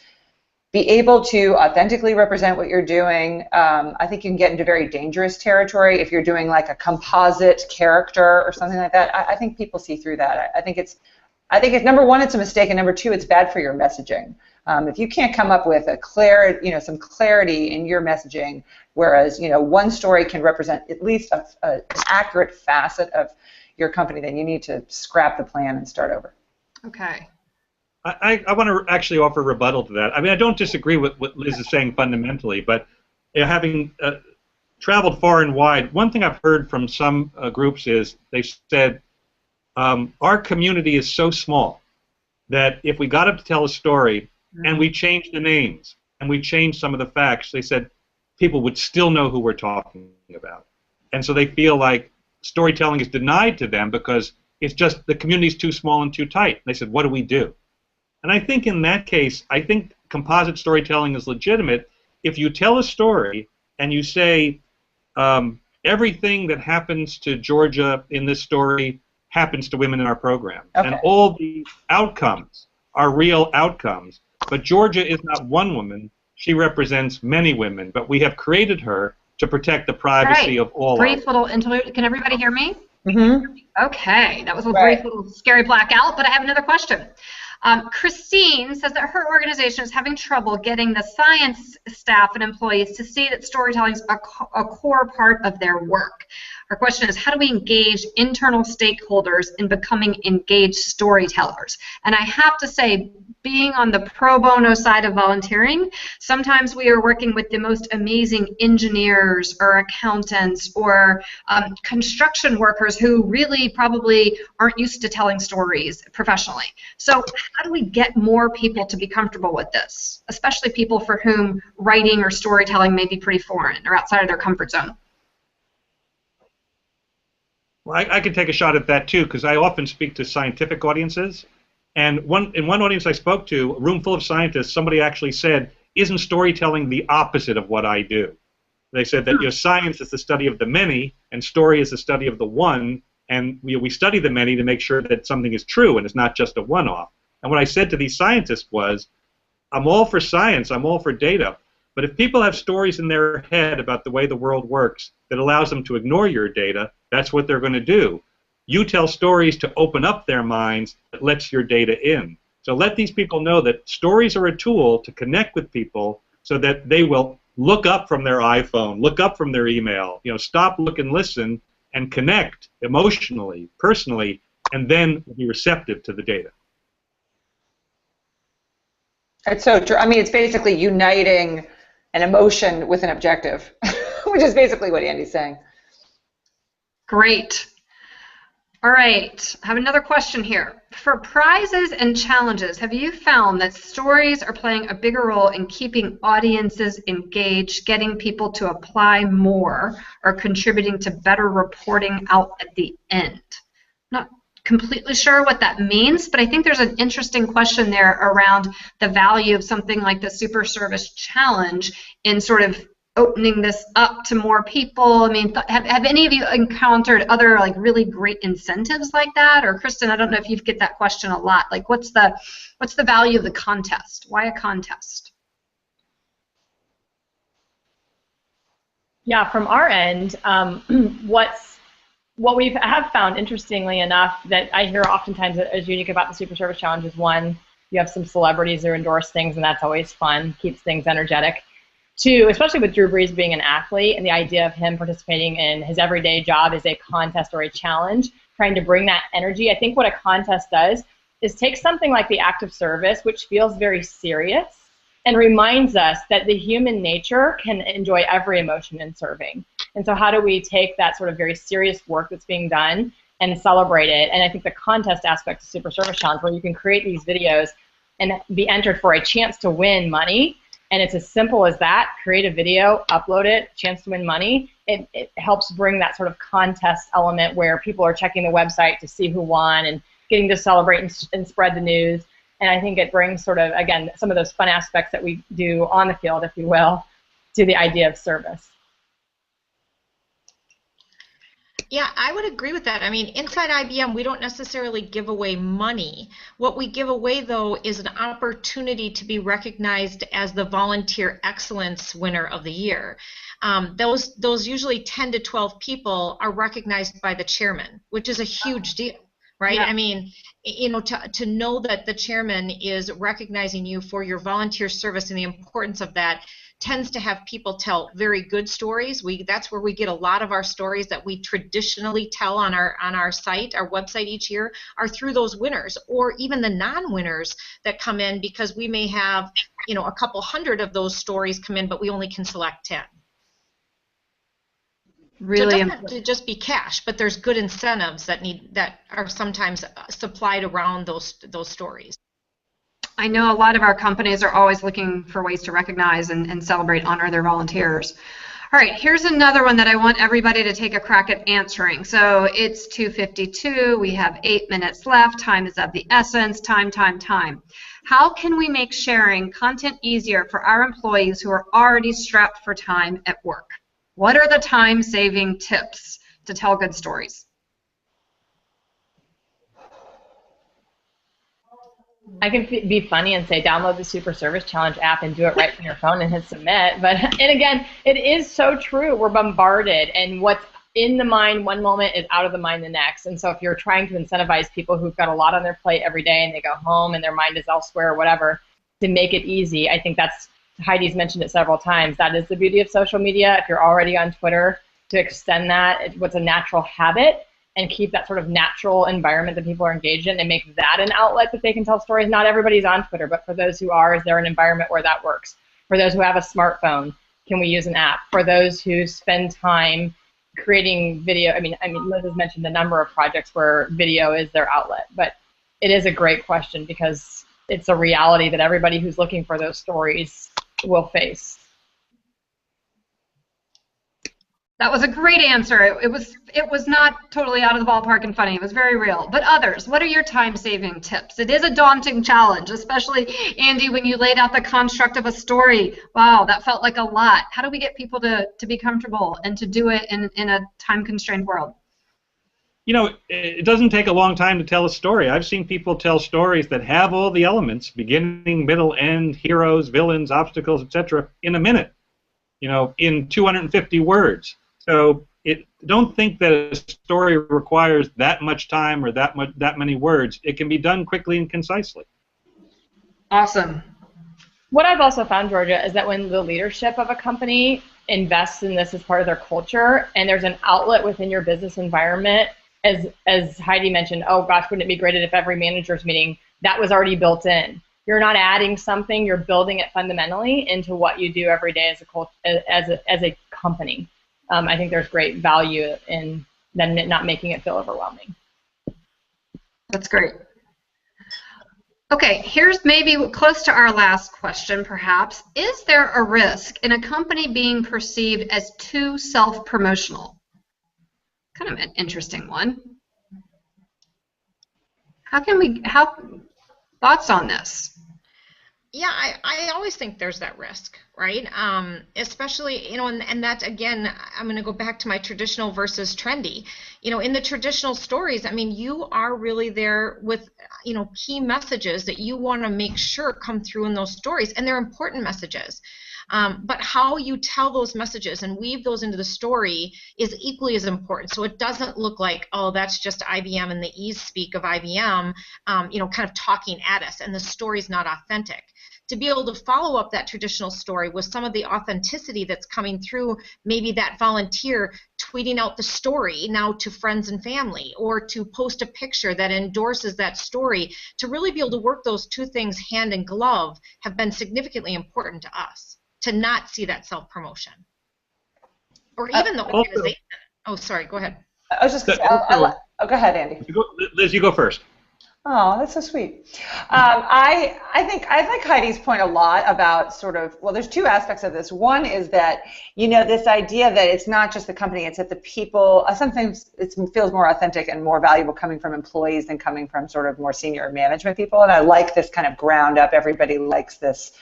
be able to authentically represent what you're doing. I think you can get into very dangerous territory if you're doing like a composite character or something like that. I think people see through that. I think it's number one, it's a mistake, and number two, it's bad for your messaging. If you can't come up with some clarity in your messaging, whereas one story can represent at least an accurate facet of your company, then you need to scrap the plan and start over. Okay. I want to actually offer a rebuttal to that. I mean, I don't disagree with what Liz is saying fundamentally, but having traveled far and wide, one thing I've heard from some groups is they said, our community is so small that if we got up to tell a story and we changed the names and we changed some of the facts, they said people would still know who we're talking about. And so they feel like storytelling is denied to them because it's just the community's too small and too tight. And they said, what do we do? And I think in that case, I think composite storytelling is legitimate if you tell a story and you say everything that happens to Georgia in this story happens to women in our program. Okay. And all the outcomes are real outcomes. But Georgia is not one woman. She represents many women. But we have created her to protect the privacy of all. Brief little interlude. Can everybody hear me? Mm-hmm. Okay, that was a brief little scary blackout, but I have another question. Christine says that her organization is having trouble getting the science staff and employees to see that storytelling is a core part of their work. Her question is, how do we engage internal stakeholders in becoming engaged storytellers? And I have to say, being on the pro bono side of volunteering, sometimes we are working with the most amazing engineers or accountants or construction workers who really probably aren't used to telling stories professionally. So how do we get more people to be comfortable with this, especially people for whom writing or storytelling may be pretty foreign or outside of their comfort zone? Well, I can take a shot at that too, because I often speak to scientific audiences. And in one audience I spoke to, a room full of scientists, somebody actually said, isn't storytelling the opposite of what I do? They said that science is the study of the many, and story is the study of the one, and we study the many to make sure that something is true and it's not just a one-off. And what I said to these scientists was, I'm all for science, I'm all for data, but if people have stories in their head about the way the world works that allows them to ignore your data, that's what they're going to do. You tell stories to open up their minds that lets your data in. So let these people know that stories are a tool to connect with people so that they will look up from their iPhone, look up from their email, stop, look, and listen, and connect emotionally, personally, and then be receptive to the data. That's so true. I mean, it's basically uniting an emotion with an objective, which is basically what Andy's saying. Great. All right, I have another question here. For prizes and challenges, have you found that stories are playing a bigger role in keeping audiences engaged, getting people to apply more, or contributing to better reporting out at the end? Not completely sure what that means, but I think there's an interesting question there around the value of something like the Super Service Challenge in sort of opening this up to more people. I mean, have any of you encountered other really great incentives like that? Or Kristen, I don't know if you get that question a lot. Like, what's the value of the contest? Why a contest? Yeah, from our end, what we have found, interestingly enough, that I hear oftentimes that is unique about the Super Service Challenge is one, You have some celebrities who endorse things, and that's always fun, keeps things energetic. Two, especially with Drew Brees being an athlete and the idea of him participating in his everyday job as a contest or a challenge, trying to bring that energy. I think what a contest does is take something like the act of service, which feels very serious, and reminds us that the human nature can enjoy every emotion in serving. And so how do we take that sort of very serious work that's being done and celebrate it? And I think the contest aspect of Super Service Challenge, where you can create these videos and be entered for a chance to win money, and it's as simple as that, create a video, upload it, chance to win money. It helps bring that sort of contest element where people are checking the website to see who won and getting to celebrate and spread the news. And I think it brings sort of, again, some of those fun aspects that we do on the field, if you will, to the idea of service. Yeah, I would agree with that. I mean, inside IBM, we don't necessarily give away money. What we give away, though, is an opportunity to be recognized as the Volunteer Excellence Winner of the Year. Those usually 10 to 12 people are recognized by the chairman, which is a huge deal, right? Yeah. I mean, you know, to know that the chairman is recognizing you for your volunteer service and the importance of that tends to have people tell very good stories. That's where we get a lot of our stories that we traditionally tell on our site, our website each year, are through those winners, or even the non-winners that come in, because we may have, you know, a couple hundred of those stories come in, but we only can select 10. Really, so it doesn't have to just be cash, but there's good incentives that are sometimes supplied around those stories. I know a lot of our companies are always looking for ways to recognize and celebrate, honor their volunteers. All right, here's another one that I want everybody to take a crack at answering. So it's 2:52, we have 8 minutes left, time is of the essence, time. How can we make sharing content easier for our employees who are already strapped for time at work? What are the time-saving tips to tell good stories? I can be funny and say download the Super Service Challenge app and do it right from your phone and hit submit. And again, it is so true. We're bombarded, and what's in the mind one moment is out of the mind the next. And so if you're trying to incentivize people who've got a lot on their plate every day and they go home and their mind is elsewhere or whatever, to make it easy, I think that's, Heidi's mentioned it several times, that is the beauty of social media. If you're already on Twitter, to extend that, what's a natural habit, and keep that sort of natural environment that people are engaged in, and make that an outlet that they can tell stories. Not everybody's on Twitter, but for those who are, is there an environment where that works? For those who have a smartphone, can we use an app? For those who spend time creating video, I mean, Liz has mentioned a number of projects where video is their outlet, but it is a great question because it's a reality that everybody who's looking for those stories will face. That was a great answer. It was not totally out of the ballpark and funny. It was very real. But others, what are your time-saving tips? It is a daunting challenge, especially, Andy, when you laid out the construct of a story. Wow, that felt like a lot. How do we get people to be comfortable and to do it in a time-constrained world? You know, it doesn't take a long time to tell a story. I've seen people tell stories that have all the elements, beginning, middle, end, heroes, villains, obstacles, etc., in a minute, you know, in 250 words. So don't think that a story requires that much time or that many words. It can be done quickly and concisely. Awesome. What I've also found, Georgia, is that when the leadership of a company invests in this as part of their culture, and there's an outlet within your business environment, as Heidi mentioned, oh gosh, wouldn't it be great if every manager's meeting, that was already built in. You're not adding something, you're building it fundamentally into what you do every day as a company. I think there's great value in then not making it feel overwhelming. That's great. Okay, here's maybe close to our last question, perhaps. Is there a risk in a company being perceived as too self-promotional? Kind of an interesting one. Thoughts on this? Yeah, I always think there's that risk, right? Especially, you know, and that, again, I'm going to go back to my traditional versus trendy. You know, in the traditional stories, I mean, you are really there with, you know, key messages that you want to make sure come through in those stories, and they're important messages. But how you tell those messages and weave those into the story is equally as important. So it doesn't look like, oh, that's just IBM and the ease speak of IBM, kind of talking at us, and the story's not authentic. To be able to follow up that traditional story with some of the authenticity that's coming through, maybe that volunteer tweeting out the story now to friends and family, or to post a picture that endorses that story, to really be able to work those two things hand in glove have been significantly important to us, to not see that self-promotion. Or even the organization. Oh, sorry, go ahead. I was just going to say, go ahead, Andy. Liz, you go first. Oh, that's so sweet. I like Heidi's point a lot about sort of, well, there's two aspects of this. One is that, this idea that it's not just the company, it's that the people, sometimes it feels more authentic and more valuable coming from employees than coming from sort of more senior management people. And I like this kind of ground up, everybody likes this.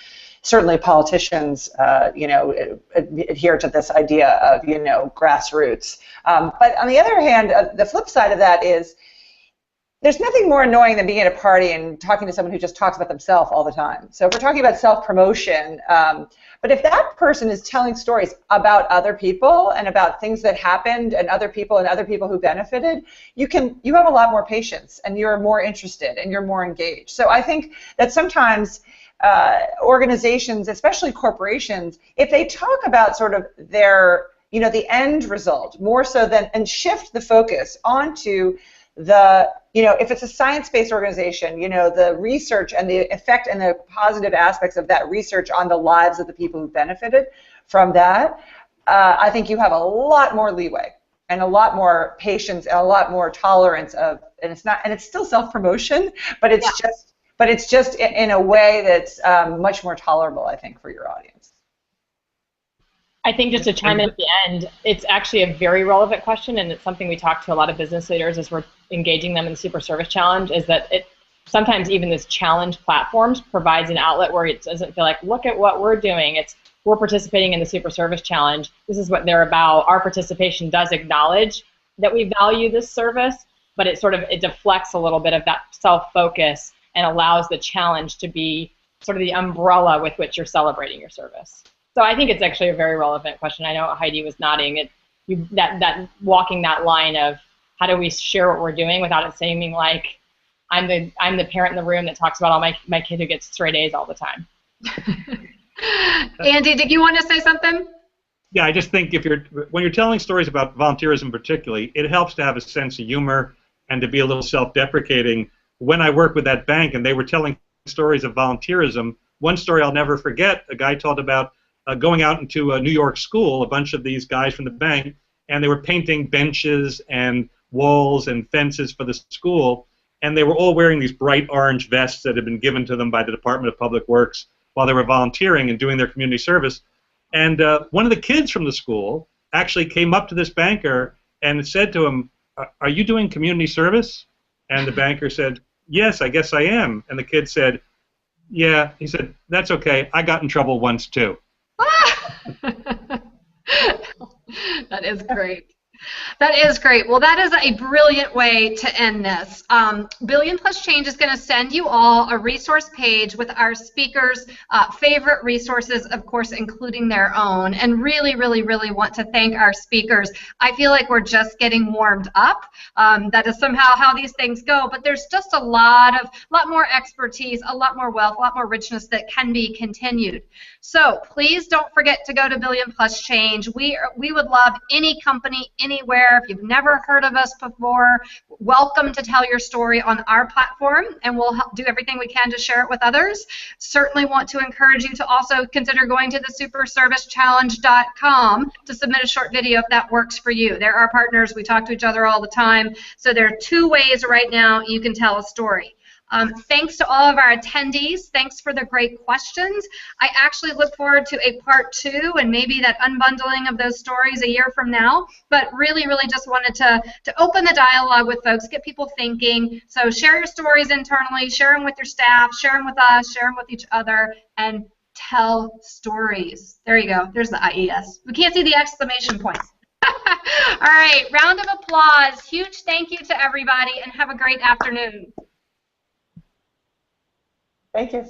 Certainly politicians, adhere to this idea of, grassroots. But on the other hand, the flip side of that is, there's nothing more annoying than being at a party and talking to someone who just talks about themselves all the time. So if we're talking about self-promotion, but if that person is telling stories about other people and about things that happened and other people who benefited, you have a lot more patience and you're more interested and you're more engaged. So I think that sometimes organizations, especially corporations, if they talk about sort of their, the end result more so than, and shift the focus onto the, if it's a science-based organization, the research and the effect and the positive aspects of that research on the lives of the people who benefited from that, I think you have a lot more leeway and a lot more patience and a lot more tolerance of, and it's still self-promotion, but it's just in a way that's much more tolerable, I think, for your audience. I think just to chime in at the end, it's actually a very relevant question, and it's something we talk to a lot of business leaders as we're engaging them in the Super Service Challenge, is that sometimes even this challenge platforms provides an outlet where it doesn't feel like, look at what we're doing. We're participating in the Super Service Challenge. This is what they're about. Our participation does acknowledge that we value this service, but it deflects a little bit of that self-focus and allows the challenge to be sort of the umbrella with which you're celebrating your service. So I think it's actually a very relevant question. I know Heidi was nodding. That walking that line of how do we share what we're doing without it seeming like I'm the parent in the room that talks about all my kid who gets straight A's all the time. Andy, did you want to say something? Yeah, I just think when you're telling stories about volunteerism particularly, it helps to have a sense of humor and to be a little self-deprecating. When I worked with that bank and they were telling stories of volunteerism, one story I'll never forget, a guy told about going out into a New York school, a bunch of these guys from the bank, and they were painting benches and walls and fences for the school, and they were all wearing these bright orange vests that had been given to them by the Department of Public Works while they were volunteering and doing their community service. And one of the kids from the school actually came up to this banker and said to him, "Are you doing community service?" And the banker said, "Yes, I guess I am." And the kid said, "Yeah." He said, "That's okay. I got in trouble once too." That is great. That is great. Well, that is a brilliant way to end this. Billion Plus Change is going to send you all a resource page with our speakers' favorite resources, of course, including their own. And really, really, really want to thank our speakers. I feel like we're just getting warmed up. That is somehow how these things go. But there's just a lot more expertise, a lot more wealth, a lot more richness that can be continued. So please don't forget to go to Billion Plus Change. We would love any company, anywhere. If you've never heard of us before, welcome to tell your story on our platform, and we'll do everything we can to share it with others. Certainly want to encourage you to also consider going to the superservicechallenge.com to submit a short video if that works for you. They're our partners. We talk to each other all the time. So there are 2 ways right now you can tell a story. Thanks to all of our attendees. Thanks for the great questions. I actually look forward to a part 2 and maybe that unbundling of those stories a year from now. But really, really just wanted to open the dialogue with folks, get people thinking. So share your stories internally, share them with your staff, share them with us, share them with each other, and tell stories. There you go. There's the IES. We can't see the exclamation points. All right, round of applause. Huge thank you to everybody, and have a great afternoon. Thank you.